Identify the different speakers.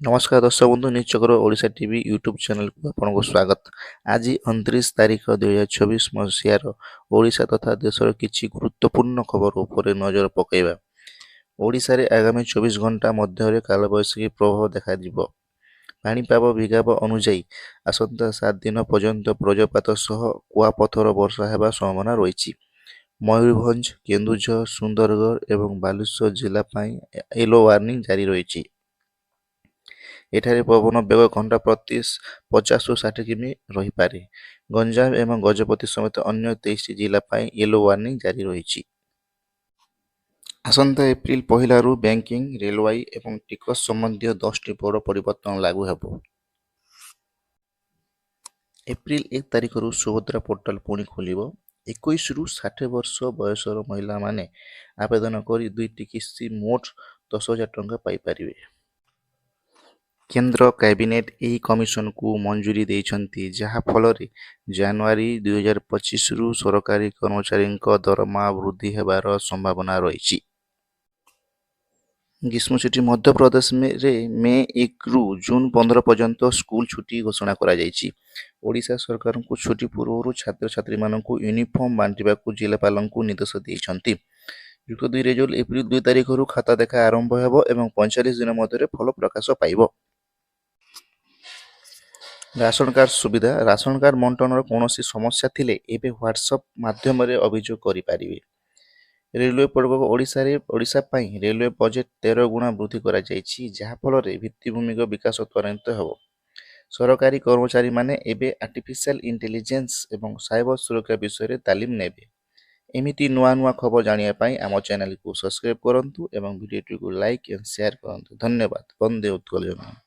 Speaker 1: ନମସ୍କାର ଦର୍ଶକ ବନ୍ଧୁ, ନିଶ୍ଚକର ଓଡ଼ିଶା ଟିଭି ୟୁଟ୍ୟୁବ୍ ଚ୍ୟାନେଲକୁ ଆପଣଙ୍କୁ ସ୍ୱାଗତ। ଆଜି 29 ତାରିଖ 2024 ମସିହାର ଓଡ଼ିଶା ତଥା ଦେଶର କିଛି ଗୁରୁତ୍ୱପୂର୍ଣ୍ଣ ଖବର ଉପରେ ନଜର ପକାଇବା। ଓଡ଼ିଶାରେ ଆଗାମୀ 24 ଘଣ୍ଟା ମଧ୍ୟରେ କାଳବୈଶାଖୀ ପ୍ରଭାବ ଦେଖାଯିବ। ପାଣିପାଗ ବିଭାଗ ଅନୁଯାୟୀ ଆସନ୍ତା 7 ଦିନ ପର୍ଯ୍ୟନ୍ତ ବଜ୍ରପାତ ସହ କୁଆପଥର ବର୍ଷା ହେବା ସମ୍ଭାବନା ରହିଛି। ମୟୂରଭଞ୍ଜ, କେନ୍ଦୁଝର, ସୁନ୍ଦରଗଡ଼ ଏବଂ ବାଲେଶ୍ୱର ଜିଲ୍ଲା ପାଇଁ ୟେଲୋ ୱାର୍ଣ୍ଣିଂ ଜାରି ରହିଛି। ଏଠାରେ ପବନ ବେଗ ଘଣ୍ଟା ପ୍ରତି 50ରୁ 60 କିମି ରହିପାରେ। ଗଞ୍ଜାମ ଏବଂ ଗଜପତି ସମେତ ଅନ୍ୟ 23ଟି ଜିଲ୍ଲା ପାଇଁ ୟେଲୋ ୱାର୍ଣ୍ଣିଂ ଜାରି ରହିଛି। ଆସନ୍ତା ଏପ୍ରିଲ 1ରୁ ବ୍ୟାଙ୍କିଂ, ରେଲବାଇ ଏବଂ ଟିକସ ସମ୍ବନ୍ଧୀୟ 10ଟି ବଡ଼ ପରିବର୍ତ୍ତନ ଲାଗୁ ହେବ। ଏପ୍ରିଲ 1 ତାରିଖରୁ ସୁଭଦ୍ରା ପୋର୍ଟାଲ ପୁଣି ଖୋଲିବ। 21ରୁ 60 ବର୍ଷ ବୟସର ମହିଳାମାନେ ଆବେଦନ କରି 2ଟି କିସ୍ତି ମୋଟ 10,000 ଟଙ୍କା ପାଇପାରିବେ। କେନ୍ଦ୍ର କ୍ୟାବିନେଟ୍ ଏହି କମିଶନକୁ ମଞ୍ଜୁରି ଦେଇଛନ୍ତି, ଯାହା ଫଳରେ ଜାନୁଆରୀ 2025ରୁ ସରକାରୀ କର୍ମଚାରୀଙ୍କ ଦରମା ବୃଦ୍ଧି ହେବାର ସମ୍ଭାବନା ରହିଛି। ଗ୍ରୀଷ୍ମଛୁଟି ମଧ୍ୟପ୍ରଦେଶରେ ମେ 1ରୁ ଜୁନ୍ 15 ପର୍ଯ୍ୟନ୍ତ ସ୍କୁଲ ଛୁଟି ଘୋଷଣା କରାଯାଇଛି। ଓଡ଼ିଶା ସରକାରଙ୍କୁ ଛୁଟି ପୂର୍ବରୁ ଛାତ୍ରଛାତ୍ରୀମାନଙ୍କୁ ୟୁନିଫର୍ମ ବାଣ୍ଟିବାକୁ ଜିଲ୍ଲାପାଳଙ୍କୁ ନିର୍ଦ୍ଦେଶ ଦେଇଛନ୍ତି। ଯୁକ୍ତ 2 ରେଜଲ୍ଟ ଏପ୍ରିଲ 2 ତାରିଖରୁ ଖାତା ଦେଖା ଆରମ୍ଭ ହେବ ଏବଂ 45 ଦିନ ମଧ୍ୟରେ ଫଳ ପ୍ରକାଶ ପାଇବ। ରାସନ କାର୍ଡ ସୁବିଧା। ରାସନ କାର୍ଡ ବଣ୍ଟନର କୌଣସି ସମସ୍ୟା ଥିଲେ ଏବେ ହ୍ୱାଟ୍ସଆପ୍ ମାଧ୍ୟମରେ ଅଭିଯୋଗ କରିପାରିବେ। ରେଲୱେ ପର୍ବକ ଓଡ଼ିଶା ପାଇଁ ରେଲୱେ ବଜେଟ୍ 13 ଗୁଣା ବୃଦ୍ଧି କରାଯାଇଛି, ଯାହାଫଳରେ ଭିତ୍ତିଭୂମିର ବିକାଶ ତ୍ୱରାନ୍ୱିତ ହେବ। ସରକାରୀ କର୍ମଚାରୀମାନେ ଏବେ ଆର୍ଟିଫିସିଆଲ ଇଣ୍ଟେଲିଜେନ୍ସ ଏବଂ ସାଇବର ସୁରକ୍ଷା ବିଷୟରେ ତାଲିମ ନେବେ। ଏମିତି ନୂଆ ନୂଆ ଖବର ଜାଣିବା ପାଇଁ ଆମ ଚ୍ୟାନେଲକୁ ସବସ୍କ୍ରାଇବ୍ କରନ୍ତୁ ଏବଂ ଭିଡ଼ିଓଟିକୁ ଲାଇକ୍ ଏବଂ ସେୟାର କରନ୍ତୁ। ଧନ୍ୟବାଦ। ବନ୍ଦେ ଉତ୍କଳ ଜନନୀ।